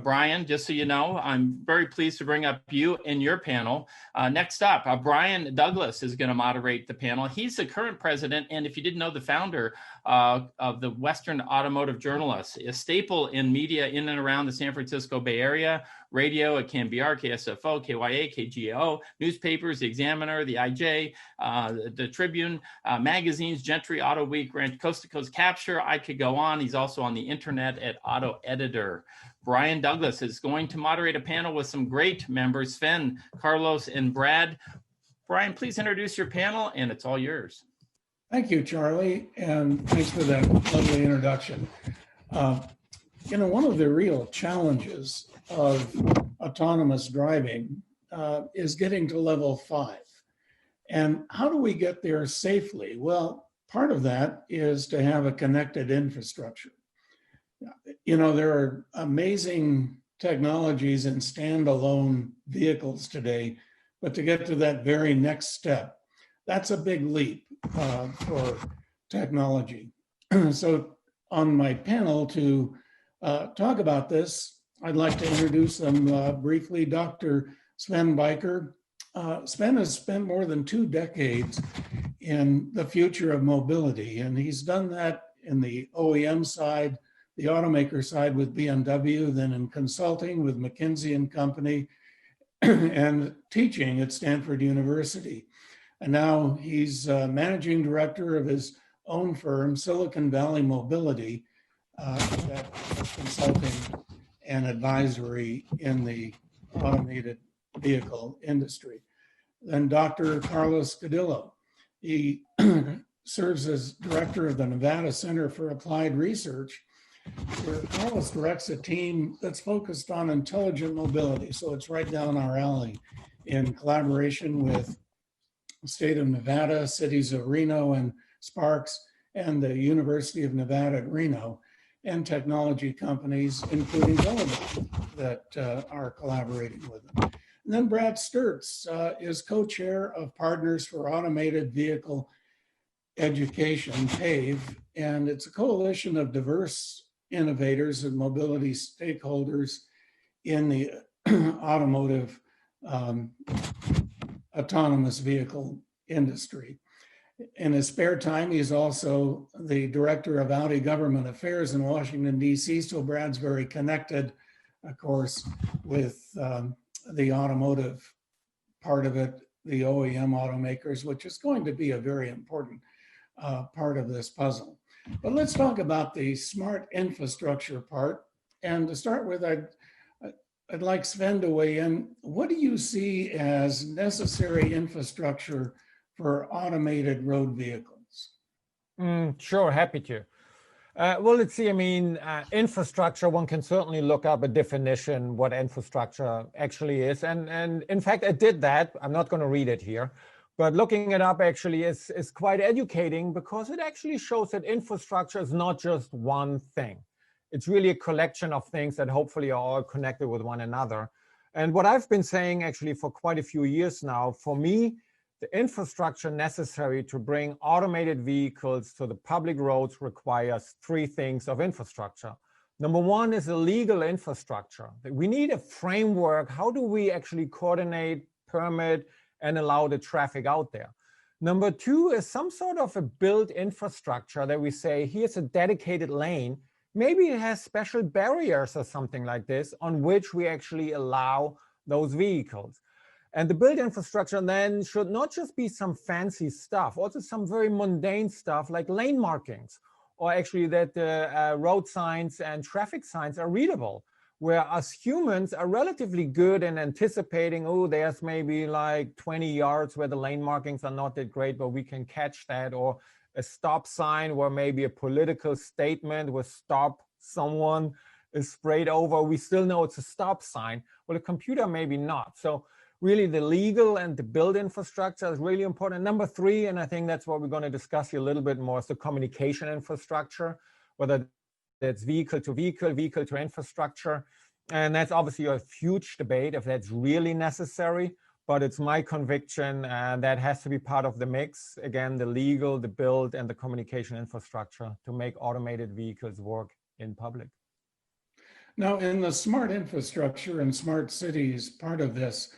Brian, just so you know, I'm very pleased to bring up you and your panel. Next up, Brian Douglas is going to moderate the panel. He's the current president, and if you didn't know, the founder of the Western Automotive Journalists, a staple in media in and around the San Francisco Bay Area, radio at KMBR, KSFO, KYA, KGO, newspapers, The Examiner, the IJ, the Tribune, magazines, Gentry, Auto Week, Ranch Coast to Coast Capture. I could go on. He's also on the internet at Auto Editor. Brian Douglas is going to moderate a panel with some great members, Sven, Carlos, and Brad. Brian, please introduce your panel, and it's all yours. Thank you, Charlie, and thanks for that lovely introduction. One of the real challenges of autonomous driving is getting to level 5. And how do we get there safely? Well, part of that is to have a connected infrastructure. There are amazing technologies in standalone vehicles today, but to get to that very next step, that's a big leap for technology. So on my panel to talk about this, I'd like to introduce them briefly. Dr. Sven Beiker. Sven has spent more than 2 decades in the future of mobility, and he's done that in the OEM side, the automaker side with BMW, then in consulting with McKinsey and Company, and teaching at Stanford University. And now he's managing director of his own firm, Silicon Valley Mobility, that consulting and advisory in the automated vehicle industry. Then Dr. Carlos Cardillo. He serves as director of the Nevada Center for Applied Research, where Carlos directs a team that's focused on intelligent mobility. So it's right down our alley in collaboration with the state of Nevada, cities of Reno and Sparks, and the University of Nevada at Reno, and technology companies, including Velodyne, that are collaborating with them. And then Brad Stertz is co-chair of Partners for Automated Vehicle Education, PAVE, and it's a coalition of diverse innovators and mobility stakeholders in the automotive autonomous vehicle industry. In his spare time, he's also the director of Audi Government Affairs in Washington, D.C., so Brad's very connected, of course, with the automotive part of it, the OEM automakers, which is going to be a very important part of this puzzle. But let's talk about the smart infrastructure part. And to start with, I'd like Sven to weigh in. What do you see as necessary infrastructure for automated road vehicles? Sure, happy to. Well, let's see, infrastructure, one can certainly look up a definition what infrastructure actually is. And in fact, I did that. I'm not going to read it here. But looking it up actually is quite educating, because it actually shows that infrastructure is not just one thing. It's really a collection of things that hopefully are all connected with one another. And what I've been saying actually for quite a few years now, for me, the infrastructure necessary to bring automated vehicles to the public roads requires 3 things of infrastructure. Number 1 is a legal infrastructure. We need a framework. How do we actually coordinate, permit, and allow the traffic out there? Number 2 is some sort of a built infrastructure that we say, here's a dedicated lane. Maybe it has special barriers or something like this on which we actually allow those vehicles. And the built infrastructure then should not just be some fancy stuff, also some very mundane stuff like lane markings, or actually that the road signs and traffic signs are readable, where us humans are relatively good in anticipating, oh, there's maybe like 20 yards where the lane markings are not that great, but we can catch that, or a stop sign where maybe a political statement with stop someone is sprayed over. We still know it's a stop sign. Well, a computer maybe not. So really the legal and the build infrastructure is really important. Number 3, and I think that's what we're going to discuss here a little bit more, is the communication infrastructure, whether that's vehicle to vehicle, vehicle to infrastructure. And that's obviously a huge debate if that's really necessary, but it's my conviction that has to be part of the mix. Again, the legal, the build, and the communication infrastructure to make automated vehicles work in public. Now, in the smart infrastructure and smart cities part of this,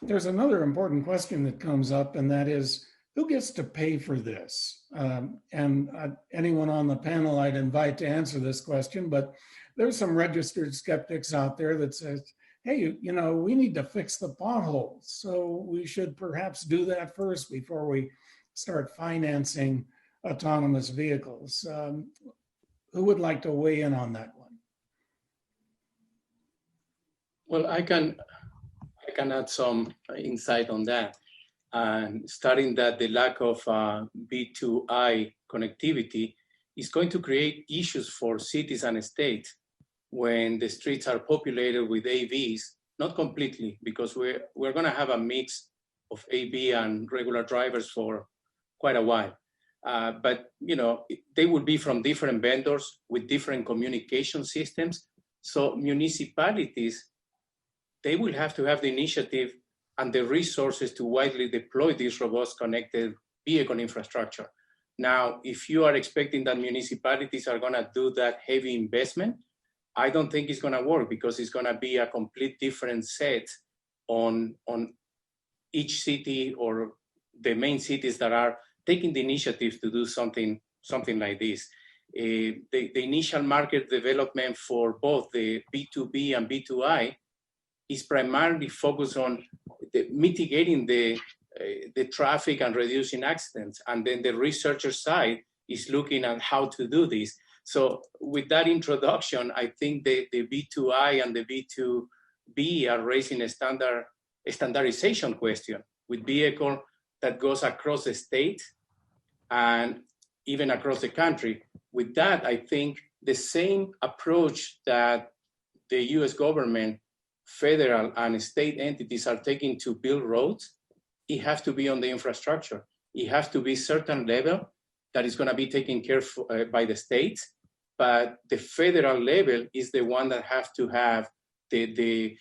there's another important question that comes up, and that is, who gets to pay for this? Anyone on the panel I'd invite to answer this question, but there's some registered skeptics out there that says, hey, we need to fix the potholes, so we should perhaps do that first before we start financing autonomous vehicles. Who would like to weigh in on that one? Well, I can add some insight on that. And starting that the lack of B2I connectivity is going to create issues for cities and states when the streets are populated with AVs, not completely, because we're going to have a mix of AV and regular drivers for quite a while. But they will be from different vendors with different communication systems. So municipalities, they will have to have the initiative and the resources to widely deploy this robust connected vehicle infrastructure. Now, if you are expecting that municipalities are going to do that heavy investment, I don't think it's going to work, because it's going to be a complete different set on each city or the main cities that are taking the initiative to do something like this. The initial market development for both the B2B and B2I is primarily focused on mitigating the traffic and reducing accidents. And then the researcher side is looking at how to do this. So with that introduction, I think the B2I and the B2B are raising a standardization question with vehicle that goes across the state and even across the country. With that, I think the same approach that the US government, federal and state entities are taking to build roads, it has to be on the infrastructure. It has to be certain level that is going to be taken care of by the states, but the federal level is the one that has to have the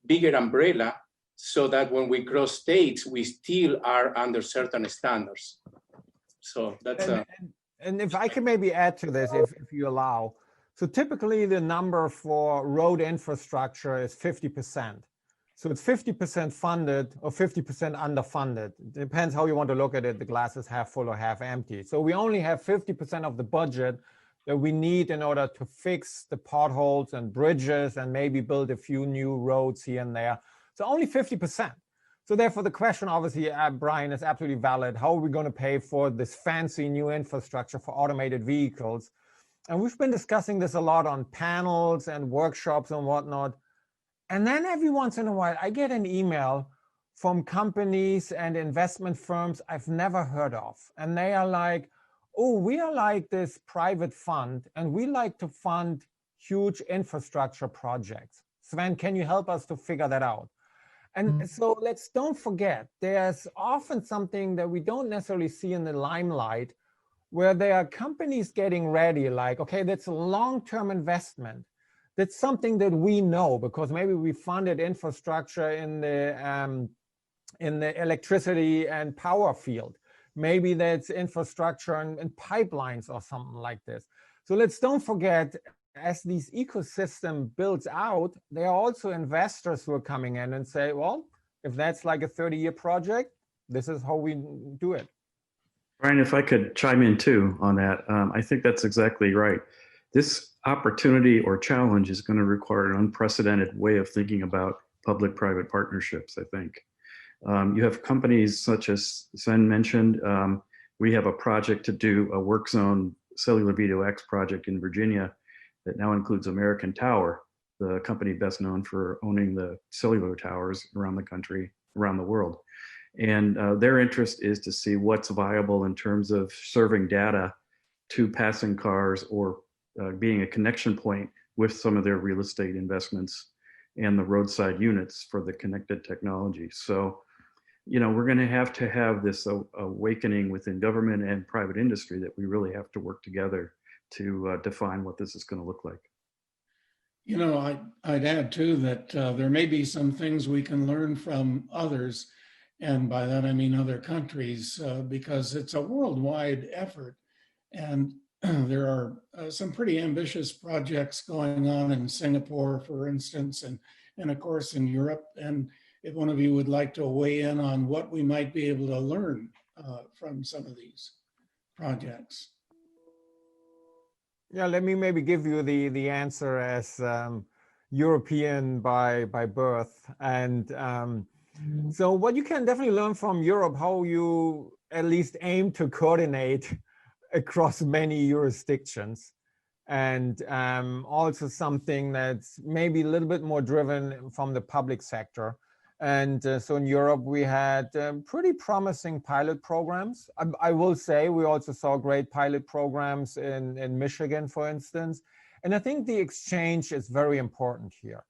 bigger umbrella, so that when we cross states, we still are under certain standards. So that's and if I can maybe add to this, if you allow. So typically the number for road infrastructure is 50%. So it's 50% funded or 50% underfunded. It depends how you want to look at it. The glass is half full or half empty. So we only have 50% of the budget that we need in order to fix the potholes and bridges and maybe build a few new roads here and there. So only 50%. So therefore the question, obviously, Brian, is absolutely valid. How are we going to pay for this fancy new infrastructure for automated vehicles? And we've been discussing this a lot on panels and workshops and whatnot. And then every once in a while, I get an email from companies and investment firms I've never heard of. And they are like, oh, we are like this private fund, and we like to fund huge infrastructure projects. Sven, can you help us to figure that out? And so don't forget, there's often something that we don't necessarily see in the limelight, where there are companies getting ready, like, okay, that's a long-term investment. That's something that we know, because maybe we funded infrastructure in the electricity and power field. Maybe that's infrastructure and pipelines or something like this. So don't forget, as these ecosystem builds out, there are also investors who are coming in and say, well, if that's like a 30-year project, this is how we do it. Brian, if I could chime in too on that, I think that's exactly right. This opportunity or challenge is going to require an unprecedented way of thinking about public-private partnerships, I think. You have companies such as Sven mentioned. We have a project to do a work zone cellular V2X project in Virginia that now includes American Tower, the company best known for owning the cellular towers around the country, around the world. And their interest is to see what's viable in terms of serving data to passing cars or being a connection point with some of their real estate investments and the roadside units for the connected technology. So, we're going to have this awakening within government and private industry that we really have to work together to define what this is going to look like. I'd add too that there may be some things we can learn from others. And by that, I mean other countries, because it's a worldwide effort. And there are some pretty ambitious projects going on in Singapore, for instance, and of course in Europe. And if one of you would like to weigh in on what we might be able to learn from some of these projects. Yeah, let me maybe give you the answer as European by birth. And so what you can definitely learn from Europe, how you at least aim to coordinate across many jurisdictions. And also something that's maybe a little bit more driven from the public sector. And so in Europe, we had pretty promising pilot programs. I will say we also saw great pilot programs in Michigan, for instance. And I think the exchange is very important here,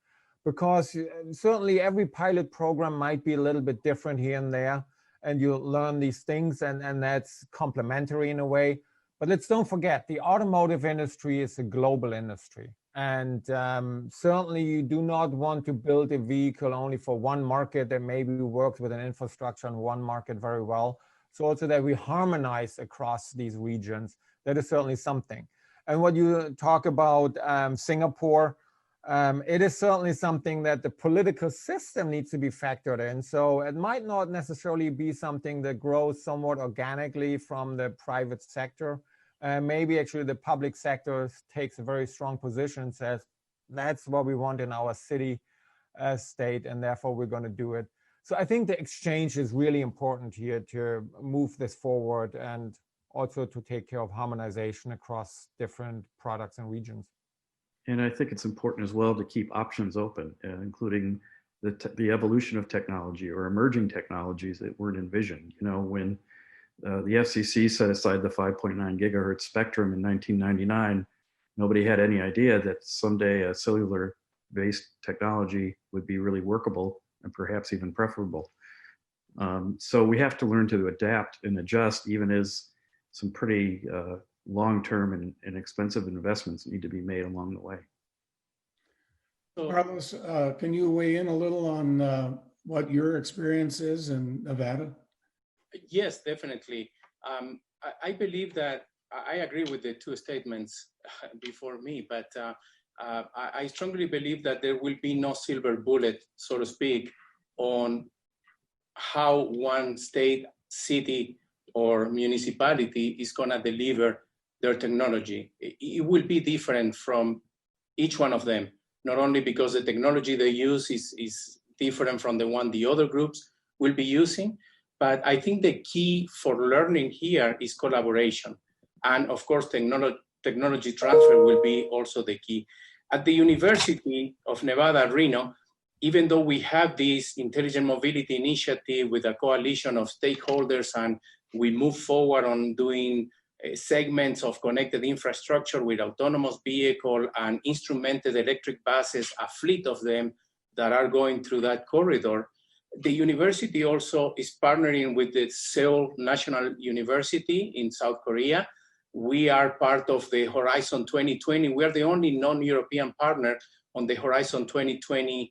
because certainly every pilot program might be a little bit different here and there, and you learn these things, and that's complementary in a way. But let's don't forget, the automotive industry is a global industry. And certainly you do not want to build a vehicle only for one market that maybe works with an infrastructure in one market very well. So also that we harmonize across these regions, that is certainly something. And what you talk about Singapore, it is certainly something that the political system needs to be factored in. So it might not necessarily be something that grows somewhat organically from the private sector. Maybe actually the public sector takes a very strong position, says that's what we want in our city state, and therefore we're going to do it. So I think the exchange is really important here to move this forward, and also to take care of harmonization across different products and regions. And I think it's important as well to keep options open, including the evolution of technology or emerging technologies that weren't envisioned. You know, when the FCC set aside the 5.9 gigahertz spectrum in 1999, nobody had any idea that someday a cellular-based technology would be really workable and perhaps even preferable. So we have to learn to adapt and adjust, even as some pretty long-term and expensive investments need to be made along the way. Carlos, can you weigh in a little on what your experience is in Nevada? Yes, definitely. I believe that I agree with the two statements before me, but I strongly believe that there will be no silver bullet, so to speak, on how one state, city, or municipality is going to deliver their technology. It will be different from each one of them, not only because the technology they use is different from the one the other groups will be using, but I think the key for learning here is collaboration. And of course, technology transfer will be also the key. At the University of Nevada, Reno, even though we have this intelligent mobility initiative with a coalition of stakeholders, and we move forward on doing segments of connected infrastructure with autonomous vehicle and instrumented electric buses, a fleet of them that are going through that corridor. The university also is partnering with the Seoul National University in South Korea. We are part of the Horizon 2020. We are the only non-European partner on the Horizon 2020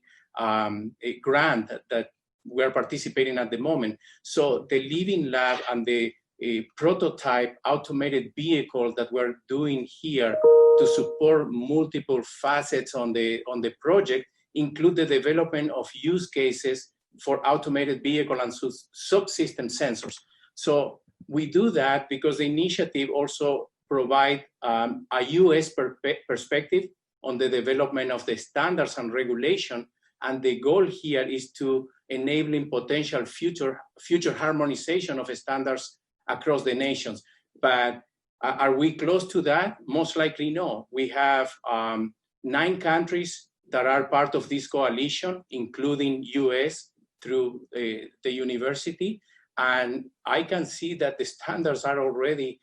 grant that we're participating at the moment. So the Living Lab and the prototype automated vehicle that we're doing here to support multiple facets on the project include the development of use cases for automated vehicle and subsystem sensors. So we do that because the initiative also provides a US perspective on the development of the standards and regulation. And the goal here is to enabling potential future harmonization of standards across the nations. But are we close to that? Most likely no. We have 9 countries that are part of this coalition, including US through the university. And I can see that the standards are already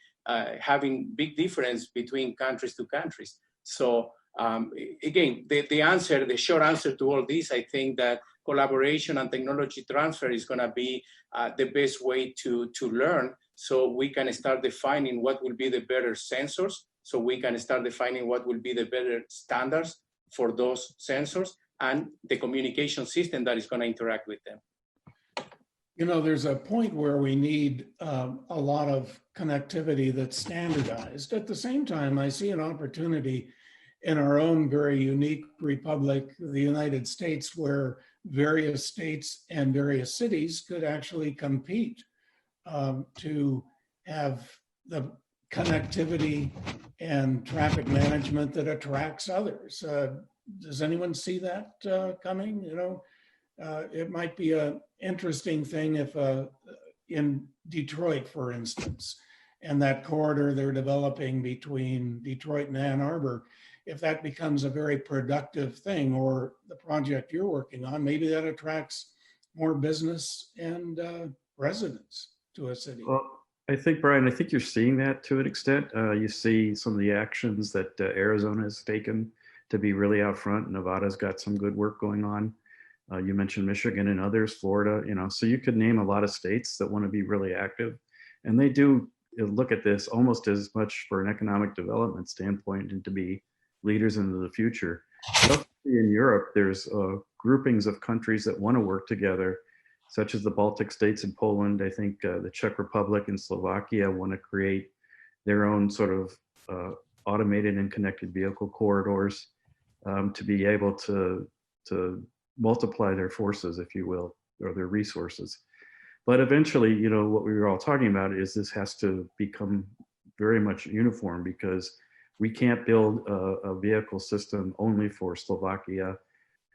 having big difference between countries to countries. So again, the short answer to all this, I think that collaboration and technology transfer is gonna be the best way to learn, so we can start defining what will be the better sensors, so we can start defining what will be the better standards for those sensors and the communication system that is gonna interact with them. You know, there's a point where we need a lot of connectivity that's standardized. At the same time, I see an opportunity in our own very unique republic, the United States, where various states and various cities could actually compete to have the connectivity and traffic management that attracts others. Does anyone see that coming? You know, it might be an interesting thing if in Detroit, for instance, and that corridor they're developing between Detroit and Ann Arbor, if that becomes a very productive thing, or the project you're working on, maybe that attracts more business and residents to a city. Well, I think, Brian, I think you're seeing that to an extent. You see some of the actions that Arizona has taken to be really out front. Nevada's got some good work going on. You mentioned Michigan and others, Florida, you know, so you could name a lot of states that want to be really active. And they do look at this almost as much for an economic development standpoint and to be leaders into the future. But in Europe, there's groupings of countries that want to work together, such as the Baltic states and Poland. I think the Czech Republic and Slovakia want to create their own sort of automated and connected vehicle corridors to be able to multiply their forces, if you will, or their resources. But eventually, you know, what we were all talking about is this has to become very much uniform, because we can't build a vehicle system only for Slovakia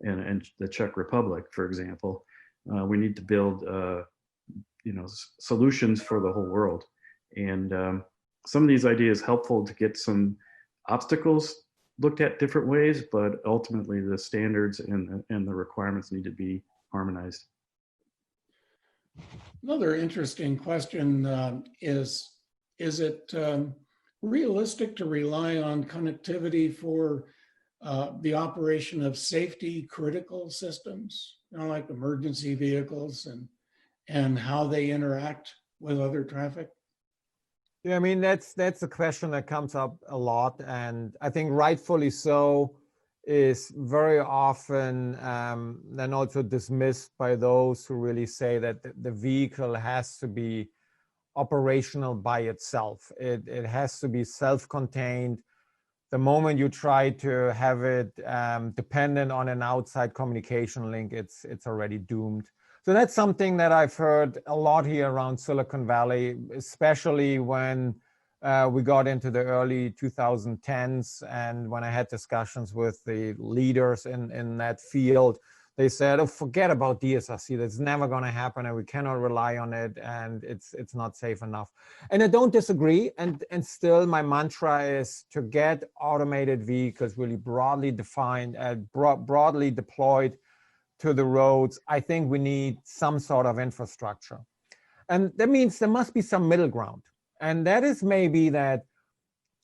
and the Czech Republic, for example. We need to build, you know, solutions for the whole world. And some of these ideas helpful to get some obstacles looked at different ways, but ultimately the standards and the requirements need to be harmonized. Another interesting question is it realistic to rely on connectivity for the operation of safety critical systems, you know, like emergency vehicles and how they interact with other traffic? Yeah, I mean, that's a question that comes up a lot, and I think rightfully so, is very often then also dismissed by those who really say that the vehicle has to be operational by itself. It has to be self-contained. The moment you try to have it dependent on an outside communication link, it's already doomed. So that's something that I've heard a lot here around Silicon Valley, especially when we got into the early 2010s, and when I had discussions with the leaders in that field. They said, oh, forget about DSRC, that's never going to happen, and we cannot rely on it, and it's not safe enough. And I don't disagree, and still my mantra is to get automated vehicles really broadly defined and broadly deployed to the roads. I think we need some sort of infrastructure. And that means there must be some middle ground. And that is maybe that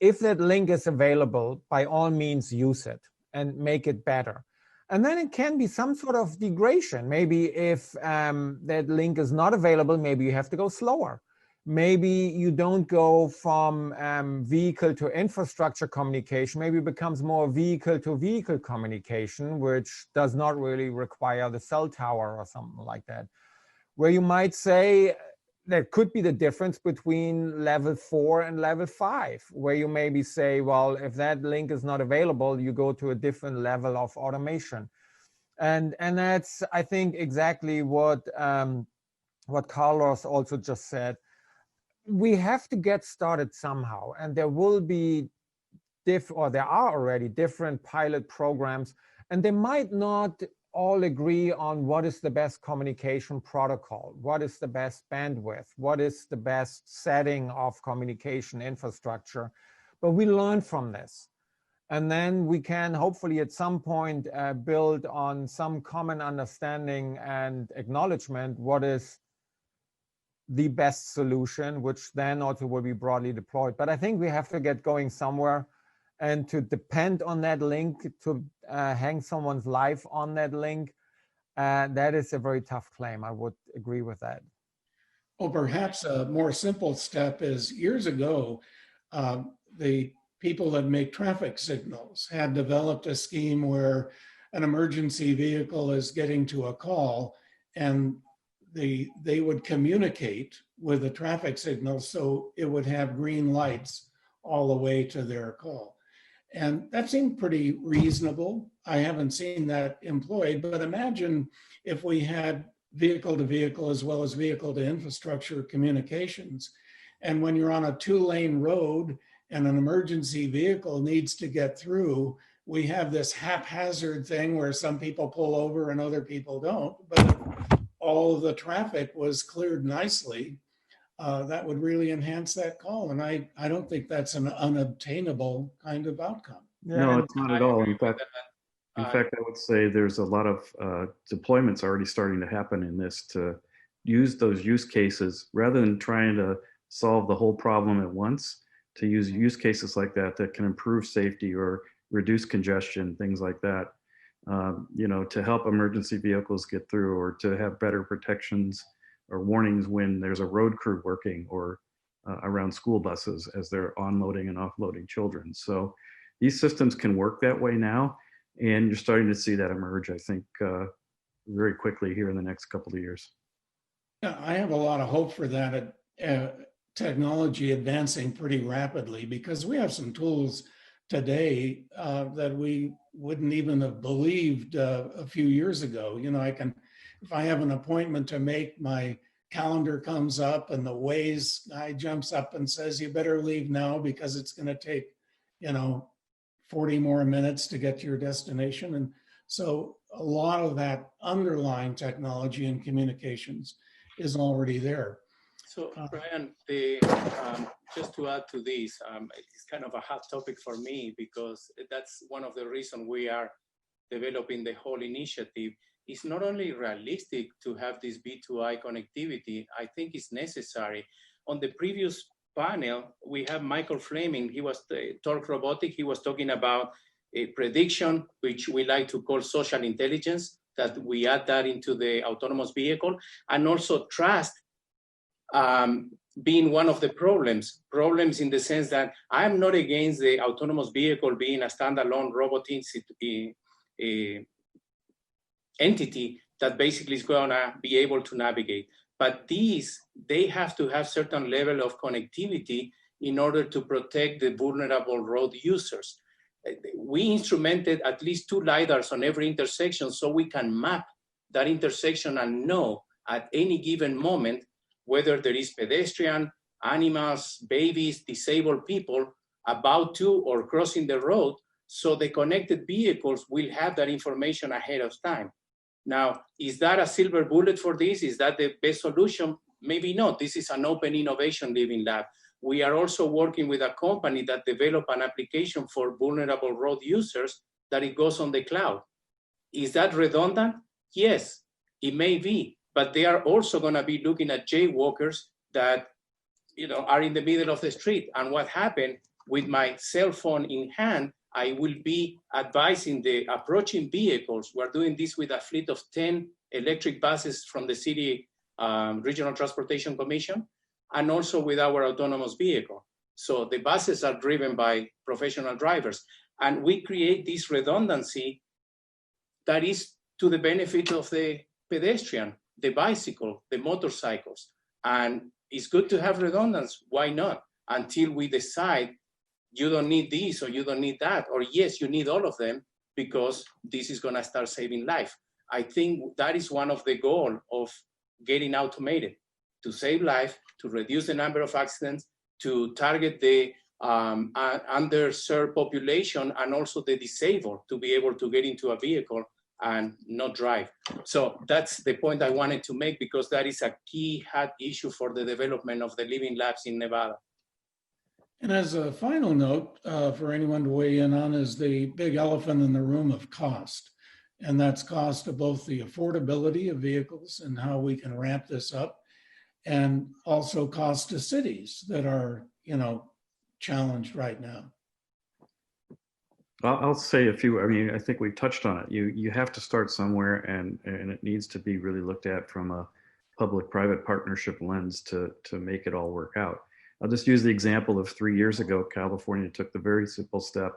if that link is available, by all means use it and make it better. And then it can be some sort of degradation. Maybe if that link is not available, maybe you have to go slower. Maybe you don't go from vehicle to infrastructure communication. Maybe it becomes more vehicle to vehicle communication, which does not really require the cell tower or something like that. Where you might say there could be the difference between level 4 and level 5, where you maybe say, well, if that link is not available, you go to a different level of automation. And that's, I think, exactly what Carlos also just said. We have to get started somehow, and there will be there are already different pilot programs, and they might not all agree on what is the best communication protocol, what is the best bandwidth, what is the best setting of communication infrastructure, but we learn from this. And then we can hopefully at some point build on some common understanding and acknowledgement what is the best solution, which then also will be broadly deployed. But I think we have to get going somewhere, and to depend on that link, to hang someone's life on that link, that is a very tough claim. I would agree with that. Well, perhaps a more simple step is years ago, the people that make traffic signals had developed a scheme where an emergency vehicle is getting to a call, and they would communicate with the traffic signal, so it would have green lights all the way to their call. And that seemed pretty reasonable. I haven't seen that employed, but imagine if we had vehicle to vehicle as well as vehicle to infrastructure communications. And when you're on a 2-lane road and an emergency vehicle needs to get through, we have this haphazard thing where some people pull over and other people don't, but all of the traffic was cleared nicely. That would really enhance that call. And I don't think that's an unobtainable kind of outcome. No, it's not at all. In fact, I would say there's a lot of deployments already starting to happen in this to use those use cases rather than trying to solve the whole problem at once, to use use cases like that that can improve safety or reduce congestion, things like that, you know, to help emergency vehicles get through, or to have better protections or warnings when there's a road crew working, or around school buses as they're onloading and offloading children. So these systems can work that way now, and you're starting to see that emerge, I think, very quickly here in the next couple of years. Yeah, I have a lot of hope for that technology advancing pretty rapidly, because we have some tools today that we wouldn't even have believed a few years ago. You know, if I have an appointment to make, my calendar comes up and the Waze guy jumps up and says, you better leave now because it's going to take, you know, 40 more minutes to get to your destination. And so a lot of that underlying technology and communications is already there. So Brian, just to add to this, it's kind of a hot topic for me, because that's one of the reasons we are developing the whole initiative. It's not only realistic to have this V2I connectivity, I think it's necessary. On the previous panel, we have Michael Fleming. He was Torque Robotic. He was talking about a prediction, which we like to call social intelligence, that we add that into the autonomous vehicle, and also trust being one of the problems in the sense that I'm not against the autonomous vehicle being a standalone robotic entity that basically is going to be able to navigate. But they have to have certain level of connectivity in order to protect the vulnerable road users. We instrumented at least 2 Lidars on every intersection, so we can map that intersection and know at any given moment whether there is pedestrian, animals, babies, disabled people about to or crossing the road, so the connected vehicles will have that information ahead of time. Now, is that a silver bullet for this? Is that the best solution? Maybe not. This is an open innovation living lab. We are also working with a company that developed an application for vulnerable road users that it goes on the cloud. Is that redundant? Yes, it may be, but they are also going to be looking at jaywalkers that, you know, are in the middle of the street. And what happened with my cell phone in hand, I will be advising the approaching vehicles. We're doing this with a fleet of 10 electric buses from the city Regional Transportation Commission, and also with our autonomous vehicle. So the buses are driven by professional drivers. And we create this redundancy that is to the benefit of the pedestrian, the bicycle, the motorcycles. And it's good to have redundancy. Why not? Until we decide you don't need this or you don't need that, or yes, you need all of them because this is going to start saving life. I think that is one of the goals of getting automated, to save life, to reduce the number of accidents, to target the underserved population and also the disabled to be able to get into a vehicle and not drive. So that's the point I wanted to make, because that is a key hot issue for the development of the living labs in Nevada. And as a final note for anyone to weigh in on is the big elephant in the room of cost. And that's cost of both the affordability of vehicles and how we can ramp this up, and also cost to cities that are, you know, challenged right now. I'll say a few. I mean, I think we touched on it. You have to start somewhere, and it needs to be really looked at from a public-private partnership lens to make it all work out. I'll just use the example of 3 years ago, California took the very simple step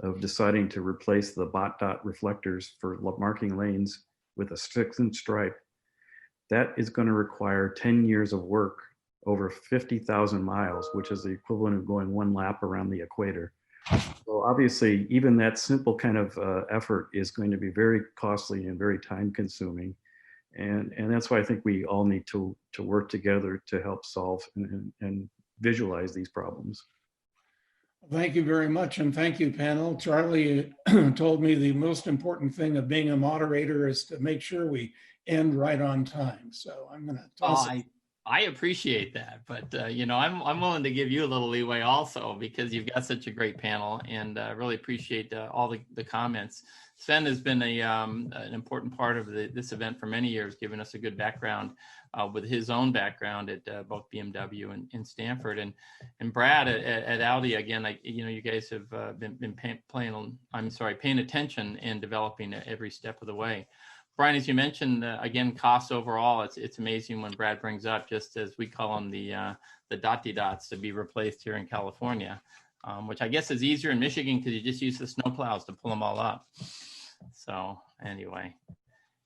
of deciding to replace the bot dot reflectors for marking lanes with a 6-inch stripe. that is going to require 10 years of work over 50,000 miles, which is the equivalent of going one lap around the equator. So obviously, even that simple kind of effort is going to be very costly and very time consuming. And that's why I think we all need to work together to help solve and visualize these problems. Thank you very much, and thank you, panel. Charlie told me the most important thing of being a moderator is to make sure we end right on time. So I'm going to toss it. I appreciate that, but you know, I'm willing to give you a little leeway also, because you've got such a great panel, and really appreciate all the comments. Sven has been an important part of this event for many years, giving us a good background with his own background at both BMW and Stanford, and Brad at Audi. Again, you know, you guys have been paying attention and developing every step of the way. Brian, as you mentioned, again, costs overall, it's amazing when Brad brings up, just as we call them, the dotty dots to be replaced here in California, which I guess is easier in Michigan because you just use the snowplows to pull them all up. So anyway,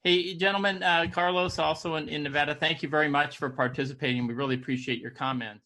hey, gentlemen, Carlos, also in Nevada, thank you very much for participating. We really appreciate your comments.